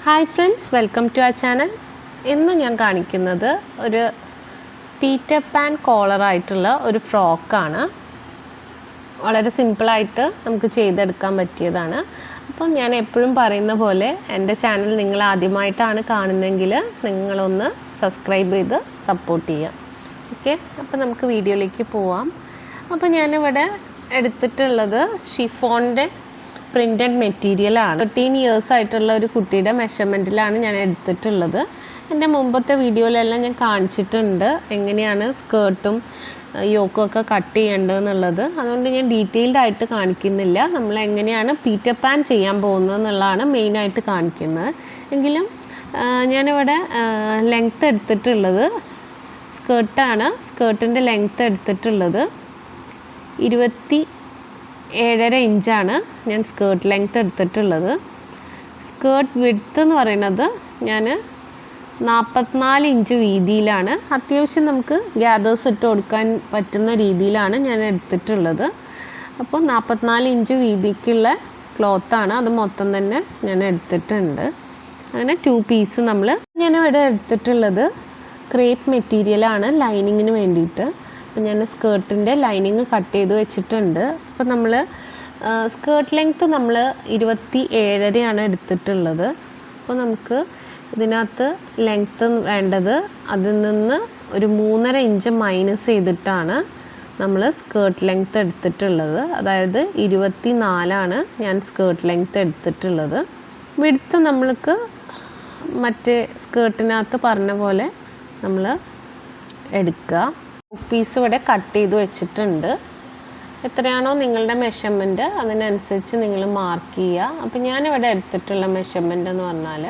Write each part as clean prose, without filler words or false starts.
Hi friends, welcome to our channel. ഇന്ന് ഞാൻ കാണിക്കുന്നത് ഒരു പീറ്റർ പാൻ കോളറായിട്ടുള്ള ഒരു ഫ്രോക്കാണ്. വളരെ സിമ്പിളായിട്ട് നമുക്ക് ചെയ്തെടുക്കാൻ പറ്റിയതാണ്. അപ്പോൾ ഞാൻ എപ്പോഴും പറയുന്ന പോലെ എൻ്റെ ചാനൽ നിങ്ങൾ ആദ്യമായിട്ടാണ് കാണുന്നതെങ്കിൽ നിങ്ങളൊന്ന് സബ്സ്ക്രൈബ് ചെയ്ത് സപ്പോർട്ട് ചെയ്യാം. ഓക്കെ, അപ്പോൾ നമുക്ക് വീഡിയോയിലേക്ക് പോവാം. അപ്പോൾ ഞാനിവിടെ എടുത്തിട്ടുള്ളത് ഷിഫോണിൻ്റെ പ്രിൻറ്റഡ് മെറ്റീരിയലാണ്. 13 ഇയേഴ്സ് ആയിട്ടുള്ള ഒരു കുട്ടിയുടെ മെഷർമെൻറ്റിലാണ് ഞാൻ എടുത്തിട്ടുള്ളത്. എൻ്റെ മുമ്പത്തെ വീഡിയോയിലെല്ലാം ഞാൻ കാണിച്ചിട്ടുണ്ട് എങ്ങനെയാണ് സ്കേർട്ടും യോക്കും ഒക്കെ കട്ട് ചെയ്യേണ്ടതെന്നുള്ളത്. അതുകൊണ്ട് ഞാൻ ഡീറ്റെയിൽഡ് ആയിട്ട് കാണിക്കുന്നില്ല. നമ്മൾ എങ്ങനെയാണ് പീറ്റർ പാൻ ചെയ്യാൻ പോകുന്നത് എന്നുള്ളതാണ് മെയിനായിട്ട് കാണിക്കുന്നത്. എങ്കിലും ഞാനിവിടെ ലെങ്ത്ത് എടുത്തിട്ടുള്ളത് സ്കേർട്ടാണ്. സ്കേർട്ടിൻ്റെ ലെങ്ത്ത് എടുത്തിട്ടുള്ളത് 27.5 ഇഞ്ചാണ് ഞാൻ സ്കേർട്ട് ലെങ്ത്ത് എടുത്തിട്ടുള്ളത്. സ്കേർട്ട് വിഡ്ത്ത് എന്ന് പറയുന്നത് ഞാൻ 44 ഇഞ്ച് വീതിയിലാണ്. അത്യാവശ്യം നമുക്ക് ഗ്യാദേഴ്സ് ഇട്ട് കൊടുക്കാൻ പറ്റുന്ന രീതിയിലാണ് ഞാൻ എടുത്തിട്ടുള്ളത്. അപ്പോൾ 44 ഇഞ്ച് വീതിക്കുള്ള ക്ലോത്താണ്. അത് മൊത്തം തന്നെ ഞാൻ എടുത്തിട്ടുണ്ട്. അങ്ങനെ 2 പീസ് ഞാനിവിടെ എടുത്തിട്ടുള്ളത് ക്രേപ്പ് മെറ്റീരിയലാണ് ലൈനിങ്ങിന് വേണ്ടിയിട്ട്. അപ്പോൾ ഞാൻ സ്കേർട്ടിൻ്റെ ലൈനിങ് കട്ട് ചെയ്ത് വെച്ചിട്ടുണ്ട്. അപ്പോൾ നമ്മൾ സ്കേർട്ട് ലെങ്ത്ത് 27.5 എടുത്തിട്ടുള്ളത്. അപ്പോൾ നമുക്ക് ഇതിനകത്ത് ലെങ്ത്ത് വേണ്ടത് അതിൽ നിന്ന് ഒരു 3.5 ഇഞ്ച് മൈനസ് ചെയ്തിട്ടാണ് നമ്മൾ സ്കേർട്ട് ലെങ്ത്ത് എടുത്തിട്ടുള്ളത്. അതായത് 24 ഞാൻ സ്കേർട്ട് ലെങ്ത്ത് എടുത്തിട്ടുള്ളത്. വിഡ്ത്ത് നമ്മൾക്ക് മറ്റേ സ്കേർട്ടിനകത്ത് പറഞ്ഞ പോലെ നമ്മൾ എടുക്കുക. പീസ് ഇവിടെ കട്ട് ചെയ്ത് വെച്ചിട്ടുണ്ട്. എത്രയാണോ നിങ്ങളുടെ മെഷർമെൻറ്റ് അതിനനുസരിച്ച് നിങ്ങൾ മാർക്ക് ചെയ്യുക. അപ്പോൾ ഞാനിവിടെ എടുത്തിട്ടുള്ള മെഷർമെൻറ്റ് എന്ന് പറഞ്ഞാൽ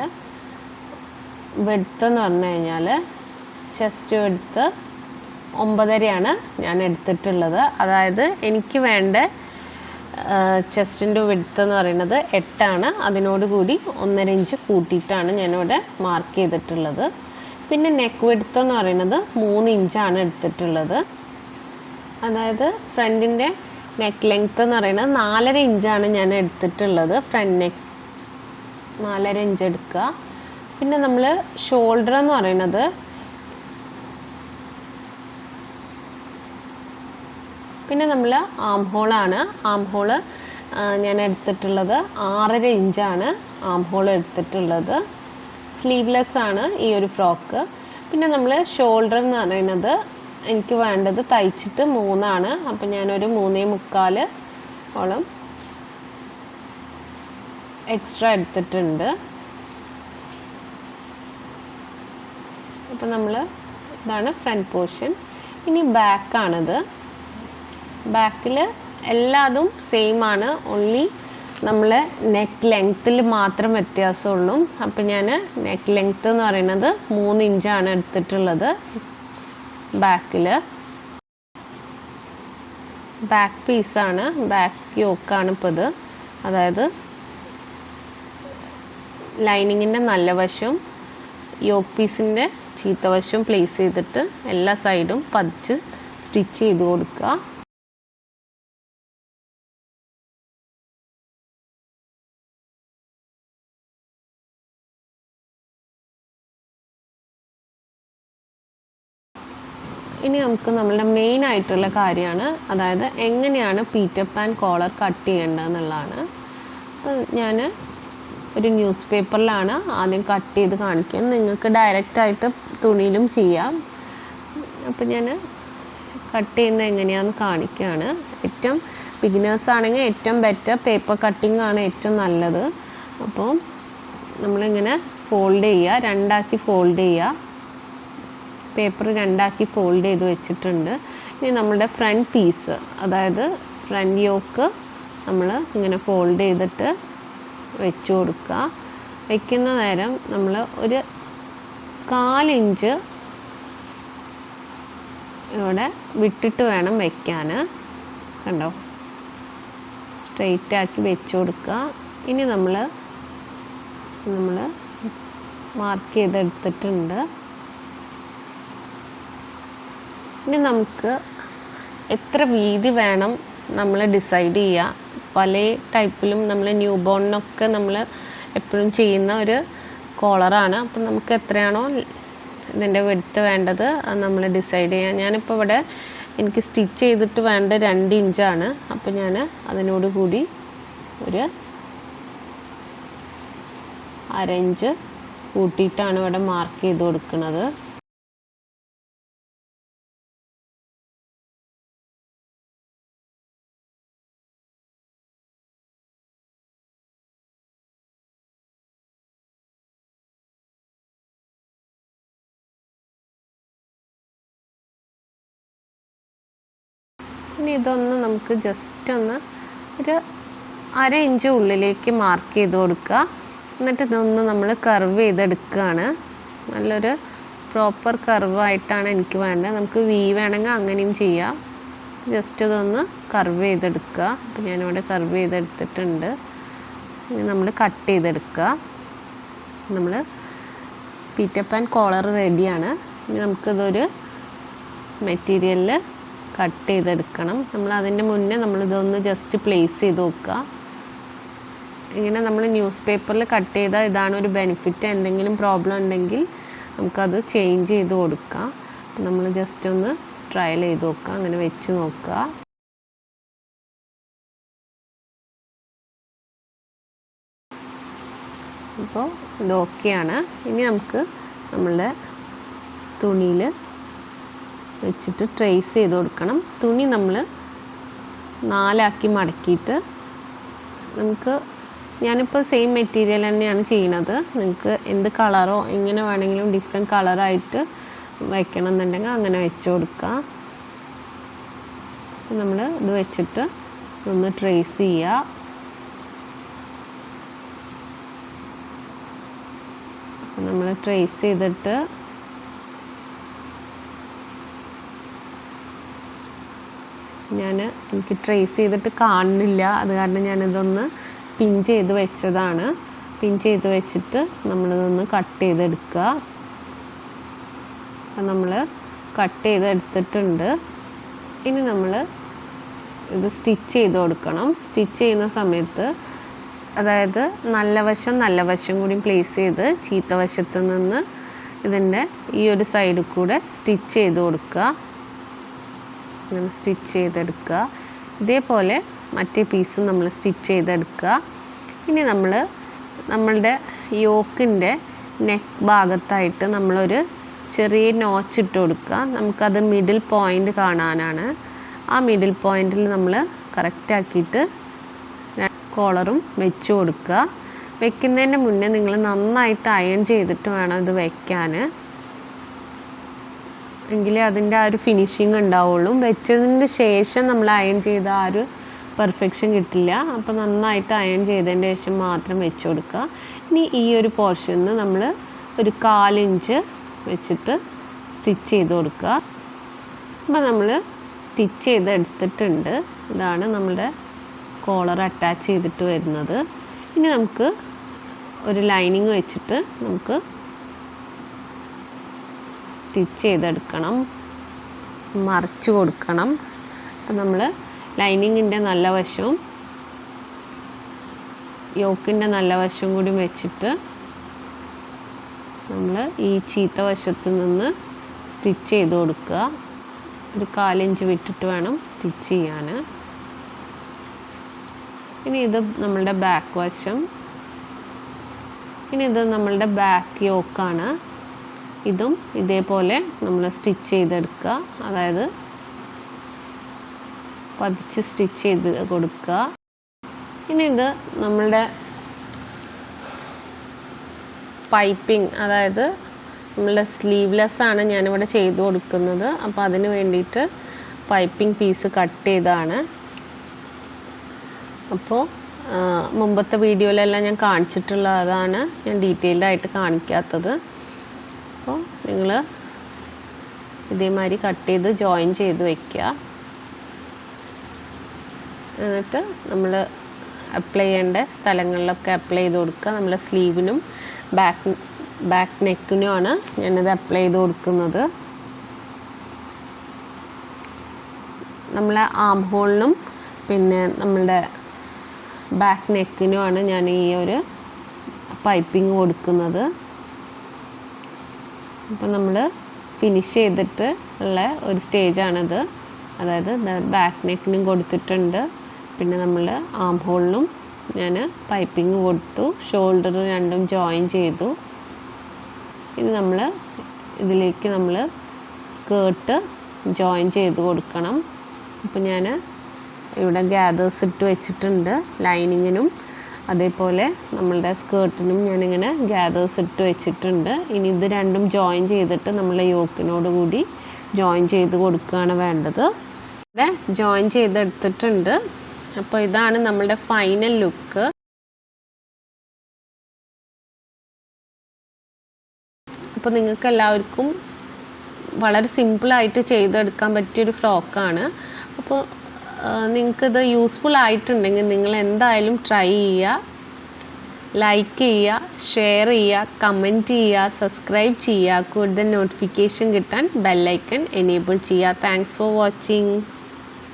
വെഡ്ത്ത് എന്ന് പറഞ്ഞു കഴിഞ്ഞാൽ ചെസ്റ്റ് വെഡ്ത്ത് 9.5 ഞാൻ എടുത്തിട്ടുള്ളത്. അതായത് എനിക്ക് വേണ്ട ചെസ്റ്റിൻ്റെ വെഡ്ത്ത് എന്ന് പറയുന്നത് 8. അതിനോട് കൂടി 1.5 ഇഞ്ച് കൂട്ടിയിട്ടാണ് ഞാനിവിടെ മാർക്ക് ചെയ്തിട്ടുള്ളത്. പിന്നെ നെക്ക് വിഡ്ത്ത് എന്ന് പറയുന്നത് 3 ഇഞ്ചാണ് എടുത്തിട്ടുള്ളത്. അതായത് ഫ്രണ്ടിൻ്റെ നെക്ക് ലെങ്ത്ത് എന്ന് പറയുന്നത് 4.5 ഇഞ്ചാണ് ഞാൻ എടുത്തിട്ടുള്ളത്. ഫ്രണ്ട് നെക്ക് 4.5 ഇഞ്ച് എടുക്കുക. പിന്നെ നമ്മൾ ഷോൾഡർ എന്ന് പറയുന്നത് പിന്നെ നമ്മൾ ആം ഹോളാണ്. ആം ഹോള് ഞാൻ എടുത്തിട്ടുള്ളത് 6.5 ഇഞ്ചാണ് ആം ഹോൾ എടുത്തിട്ടുള്ളത്. സ്ലീവ്ലെസ് ആണ് ഈ ഒരു ഫ്രോക്ക്. പിന്നെ നമ്മൾ ഷോൾഡർ എന്ന് പറയുന്നത് എനിക്ക് വേണ്ടത് തയ്ച്ചിട്ട് 3. അപ്പോൾ ഞാനൊരു 3.25 ഓളം എക്സ്ട്രാ എടുത്തിട്ടുണ്ട്. അപ്പോൾ ഇതാണ് ഫ്രണ്ട് പോർഷൻ. ഇനി ബാക്കാണിത്. ബാക്കിൽ എല്ലാതും സെയിം ആണ്. ഓൺലി നമ്മൾ നെക്ക് ലെങ്ത്തിൽ മാത്രം വ്യത്യാസമുള്ളൂ. അപ്പോൾ ഞാൻ നെക്ക് ലെങ്ത്ത് എന്ന് പറയുന്നത് 3 ഇഞ്ചാണ് എടുത്തിട്ടുള്ളത്. ബാക്ക് പീസാണ്, ബാക്ക് യോക്കാണ് ഇപ്പോൾ ഇത്. അതായത് ലൈനിങ്ങിൻ്റെ നല്ല വശവും യോക്ക് പീസിൻ്റെ ചീത്ത വശവും പ്ലേസ് ചെയ്തിട്ട് എല്ലാ സൈഡും പതിച്ച് സ്റ്റിച്ച് ചെയ്ത് കൊടുക്കുക. ഇനി നമുക്ക് നമ്മളുടെ മെയിൻ ആയിട്ടുള്ള കാര്യമാണ്, അതായത് എങ്ങനെയാണ് പീറ്റർ പാൻ കോളർ കട്ട് ചെയ്യേണ്ടതെന്നുള്ളതാണ്. ഞാൻ ഒരു ന്യൂസ് പേപ്പറിലാണ് ആദ്യം കട്ട് ചെയ്ത് കാണിക്കുന്നത്. നിങ്ങൾക്ക് ഡയറക്റ്റായിട്ട് തുണിയിലും ചെയ്യാം. അപ്പോൾ ഞാൻ കട്ട് ചെയ്യുന്നത് എങ്ങനെയാണെന്ന് കാണിക്കുകയാണ്. ഏറ്റവും ബിഗിനേഴ്സ് ആണെങ്കിൽ ഏറ്റവും ബെറ്റർ പേപ്പർ കട്ടിംഗ് ആണ് ഏറ്റവും നല്ലത്. അപ്പോൾ നമ്മളിങ്ങനെ ഫോൾഡ് ചെയ്യുക, 2 ഫോൾഡ് ചെയ്യുക. പേപ്പർ 2 ഫോൾഡ് ചെയ്ത് വെച്ചിട്ടുണ്ട്. ഇനി നമ്മുടെ ഫ്രണ്ട് പീസ്, അതായത് ഫ്രണ്ട് യോക്ക് നമ്മൾ ഇങ്ങനെ ഫോൾഡ് ചെയ്തിട്ട് വെച്ച് കൊടുക്കുക. വയ്ക്കുന്ന നേരം നമ്മൾ ഒരു 1/4 ഇഞ്ച് ഇവിടെ വിട്ടിട്ട് വേണം വയ്ക്കാൻ. കണ്ടോ, സ്ട്രെയിറ്റാക്കി വെച്ച് കൊടുക്കുക. ഇനി നമ്മൾ മാർക്ക് ചെയ്തെടുത്തിട്ടുണ്ട്. ഇനി നമുക്ക് എത്ര വീതി വേണം നമ്മൾ ഡിസൈഡ് ചെയ്യുക. പല ടൈപ്പിലും നമ്മൾ ന്യൂ ബോണിനൊക്കെ നമ്മൾ എപ്പോഴും ചെയ്യുന്ന ഒരു കോളറാണ്. അപ്പം നമുക്ക് എത്രയാണോ ഇതിൻ്റെ വിഡ്ത്ത് വേണ്ടത് അത് നമ്മൾ ഡിസൈഡ് ചെയ്യാം. ഞാനിപ്പോൾ ഇവിടെ എനിക്ക് സ്റ്റിച്ച് ചെയ്തിട്ട് വേണ്ട 2 ഇഞ്ചാണ്. അപ്പോൾ ഞാൻ അതിനോട് കൂടി ഒരു 1/2 ഇഞ്ച് കൂട്ടിയിട്ടാണ് ഇവിടെ മാർക്ക് ചെയ്ത് കൊടുക്കുന്നത്. ഇനി ഇതൊന്ന് നമുക്ക് ജസ്റ്റ് ഒന്ന് ഒരു 1/2 ഇഞ്ച് ഉള്ളിലേക്ക് മാർക്ക് ചെയ്ത് കൊടുക്കുക. എന്നിട്ട് ഇതൊന്ന് നമ്മൾ കർവ് ചെയ്തെടുക്കുകയാണ്. നല്ലൊരു പ്രോപ്പർ കർവായിട്ടാണ് എനിക്ക് വേണ്ടത്. നമുക്ക് വി വേണമെങ്കിൽ അങ്ങനെയും ചെയ്യാം. ജസ്റ്റ് ഇതൊന്ന് കർവ് ചെയ്തെടുക്കുക. അപ്പോൾ ഞാനിവിടെ കർവ് ചെയ്തെടുത്തിട്ടുണ്ട്. ഇനി നമ്മൾ കട്ട് ചെയ്തെടുക്കുക. നമ്മൾ പീറ്റർ പാൻ കോളർ റെഡിയാണ്. ഇനി നമുക്കിതൊരു മെറ്റീരിയലിൽ കട്ട് ചെയ്തെടുക്കണം. നമ്മൾ അതിൻ്റെ മുന്നേ നമ്മളിതൊന്ന് ജസ്റ്റ് പ്ലേസ് ചെയ്ത് നോക്കുക. ഇങ്ങനെ നമ്മൾ ന്യൂസ് പേപ്പറിൽ കട്ട് ചെയ്താൽ ഇതാണ് ഒരു ബെനിഫിറ്റ്. എന്തെങ്കിലും പ്രോബ്ലം ഉണ്ടെങ്കിൽ നമുക്കത് ചേഞ്ച് ചെയ്ത് കൊടുക്കാം. അപ്പോൾ നമ്മൾ ജസ്റ്റ് ഒന്ന് ട്രയൽ ചെയ്ത് നോക്കുക. അങ്ങനെ വെച്ച് നോക്കുക. അപ്പോൾ ഇത് ഓക്കെയാണ്. ഇനി നമുക്ക് നമ്മളുടെ തുണിയിൽ വെച്ചിട്ട് ട്രേസ് ചെയ്ത് കൊടുക്കണം. തുണി നമ്മൾ 4 മടക്കിയിട്ട് നമുക്ക് ഞാനിപ്പോൾ സെയിം മെറ്റീരിയൽ തന്നെയാണ് ചെയ്യുന്നത്. നിങ്ങൾക്ക് എന്ത് കളറോ എങ്ങനെ വേണമെങ്കിലും ഡിഫറെൻറ്റ് കളറായിട്ട് വയ്ക്കണം എന്നുണ്ടെങ്കിൽ അങ്ങനെ വെച്ച് കൊടുക്കുക. നമ്മൾ ഇത് വെച്ചിട്ട് ഒന്ന് ട്രേസ് ചെയ്യുക. നമ്മൾ ട്രേസ് ചെയ്തിട്ട് എനിക്ക് ട്രേസ് ചെയ്തിട്ട് കാണുന്നില്ല. അത് കാരണം ഞാനിതൊന്ന് പിൻ ചെയ്ത് വെച്ചതാണ്. പിൻ ചെയ്ത് വെച്ചിട്ട് നമ്മളിതൊന്ന് കട്ട് ചെയ്തെടുക്കുക. അപ്പം നമ്മൾ കട്ട് ചെയ്തെടുത്തിട്ടുണ്ട്. ഇനി നമ്മൾ ഇത് സ്റ്റിച്ച് ചെയ്ത് കൊടുക്കണം. സ്റ്റിച്ച് ചെയ്യുന്ന സമയത്ത് അതായത് നല്ല വശം കൂടി പ്ലേസ് ചെയ്ത് ചീത്ത വശത്ത് നിന്ന് ഇതിൻ്റെ ഈ ഒരു സൈഡിൽ കൂടെ സ്റ്റിച്ച് ചെയ്ത് കൊടുക്കുക. അങ്ങനെ സ്റ്റിച്ച് ചെയ്തെടുക്കുക. ഇതേപോലെ മറ്റേ പീസും നമ്മൾ സ്റ്റിച്ച് ചെയ്തെടുക്കുക. ഇനി നമ്മളുടെ യോക്കിൻ്റെ നെക്ക് ഭാഗത്തായിട്ട് നമ്മളൊരു ചെറിയ നോച്ച് ഇട്ട് കൊടുക്കുക. നമുക്കത് മിഡിൽ പോയിൻ്റ് കാണാനാണ്. ആ മിഡിൽ പോയിൻറ്റിൽ നമ്മൾ കറക്റ്റാക്കിയിട്ട് കോളറും വെച്ച് കൊടുക്കുക. വെക്കുന്നതിൻ്റെ മുന്നേ നിങ്ങൾ നന്നായിട്ട് അയൺ ചെയ്തിട്ട് വേണം ഇത് വയ്ക്കാൻ. എങ്കിലേ അതിൻ്റെ ആ ഒരു ഫിനിഷിങ് ഉണ്ടാവുള്ളൂ. വെച്ചതിന് ശേഷം നമ്മൾ അയൺ ചെയ്ത ആ ഒരു പെർഫെക്ഷൻ കിട്ടില്ല. അപ്പോൾ നന്നായിട്ട് അയൺ ചെയ്തതിന് ശേഷം മാത്രം വെച്ച് കൊടുക്കുക. ഇനി ഈ ഒരു പോർഷനിൽ നമ്മൾ ഒരു 1/4 ഇഞ്ച് വെച്ചിട്ട് സ്റ്റിച്ച് ചെയ്ത് കൊടുക്കുക. അപ്പോൾ നമ്മൾ സ്റ്റിച്ച് ചെയ്തെടുത്തിട്ടുണ്ട്. ഇതാണ് നമ്മുടെ കോളർ അറ്റാച്ച് ചെയ്തിട്ട് വരുന്നത്. ഇനി നമുക്ക് ഒരു ലൈനിങ് വെച്ചിട്ട് നമുക്ക് സ്റ്റിച്ച് ചെയ്തെടുക്കണം, മറിച്ച് കൊടുക്കണം. അപ്പം നമ്മൾ ലൈനിങ്ങിൻ്റെ നല്ല വശവും യോക്കിൻ്റെ നല്ല വശവും കൂടി വെച്ചിട്ട് നമ്മൾ ഈ ചീത്ത വശത്ത് നിന്ന് സ്റ്റിച്ച് ചെയ്ത് കൊടുക്കുക. ഒരു 1/4 ഇഞ്ച് വിട്ടിട്ട് വേണം സ്റ്റിച്ച് ചെയ്യാൻ. ഇനി ഇത് നമ്മളുടെ ബാക്ക് വശം. ഇനി ഇത് നമ്മളുടെ ബാക്ക് യോക്കാണ്. ഇതും ഇതേപോലെ നമ്മൾ സ്റ്റിച്ച് ചെയ്തെടുക്കുക. അതായത് പതിച്ച് സ്റ്റിച്ച് ചെയ്ത് കൊടുക്കുക. ഇനി ഇത് നമ്മളുടെ പൈപ്പിംഗ്, അതായത് നമ്മളുടെ സ്ലീവ്ലെസ് ആണ് ഞാനിവിടെ ചെയ്ത് കൊടുക്കുന്നത്. അപ്പോൾ അതിന് വേണ്ടിയിട്ട് പൈപ്പിംഗ് പീസ് കട്ട് ചെയ്താണ്. അപ്പോൾ മുമ്പത്തെ വീഡിയോയിലെല്ലാം ഞാൻ കാണിച്ചിട്ടുള്ളതാണ്, ഞാൻ ഡീറ്റെയിൽഡായിട്ട് കാണിക്കാത്തത്. അപ്പോൾ നിങ്ങൾ ഇതേമാതിരി കട്ട് ചെയ്ത് ജോയിൻ ചെയ്ത് വയ്ക്കുക. എന്നിട്ട് നമ്മൾ അപ്ലൈ ചെയ്യേണ്ട സ്ഥലങ്ങളിലൊക്കെ അപ്ലൈ ചെയ്ത് കൊടുക്കുക. നമ്മൾ സ്ലീവിനും ബാക്ക് നെക്കിനുമാണ് ഞാനിത് അപ്ലൈ ചെയ്ത് കൊടുക്കുന്നത്. നമ്മളെ ആം ഹോളിനും പിന്നെ നമ്മളുടെ ബാക്ക് നെക്കിനുമാണ് ഞാൻ ഈ ഒരു പൈപ്പിംഗ് കൊടുക്കുന്നത്. അപ്പോൾ നമ്മൾ ഫിനിഷ് ചെയ്തിട്ട് ഉള്ള ഒരു സ്റ്റേജാണിത്. അതായത് ബാക്ക് നെക്കിനും കൊടുത്തിട്ടുണ്ട്, പിന്നെ നമ്മൾ ആം ഹോളിനും ഞാൻ പൈപ്പിംഗ് കൊടുത്തു, ഷോൾഡർ രണ്ടും ജോയിൻ ചെയ്തു. ഇനി നമ്മൾ ഇതിലേക്ക് നമ്മൾ സ്കേർട്ട് ജോയിൻ ചെയ്ത് കൊടുക്കണം. അപ്പോൾ ഞാൻ ഇവിടെ ഗ്യാദേഴ്സ് ഇട്ട് വെച്ചിട്ടുണ്ട് ലൈനിങ്ങിനും, അതേപോലെ നമ്മളുടെ സ്കേർട്ടിനും ഞാനിങ്ങനെ ഗ്യാദേഴ്സ് ഇട്ട് വെച്ചിട്ടുണ്ട്. ഇനി ഇത് രണ്ടും ജോയിൻ ചെയ്തിട്ട് നമ്മളെ യോക്കിനോട് കൂടി ജോയിൻ ചെയ്ത് കൊടുക്കുകയാണ് വേണ്ടത്. ഇവിടെ ജോയിൻ ചെയ്തെടുത്തിട്ടുണ്ട്. അപ്പോൾ ഇതാണ് നമ്മളുടെ ഫൈനൽ ലുക്ക്. അപ്പോൾ നിങ്ങൾക്ക് എല്ലാവർക്കും വളരെ സിമ്പിളായിട്ട് ചെയ്തെടുക്കാൻ പറ്റിയൊരു ഫ്രോക്കാണ്. അപ്പോൾ നിങ്ങൾക്കിത് യൂസ്ഫുൾ ആയിട്ടുണ്ടെങ്കിൽ നിങ്ങൾ എന്തായാലും ട്രൈ ചെയ്യുക, ലൈക്ക് ചെയ്യുക, ഷെയർ ചെയ്യുക, കമൻറ്റ് ചെയ്യുക, സബ്സ്ക്രൈബ് ചെയ്യുക. കൂടുതൽ നോട്ടിഫിക്കേഷൻ കിട്ടാൻ ബെല്ലൈക്കൺ എനേബിൾ ചെയ്യുക. Thanks for watching.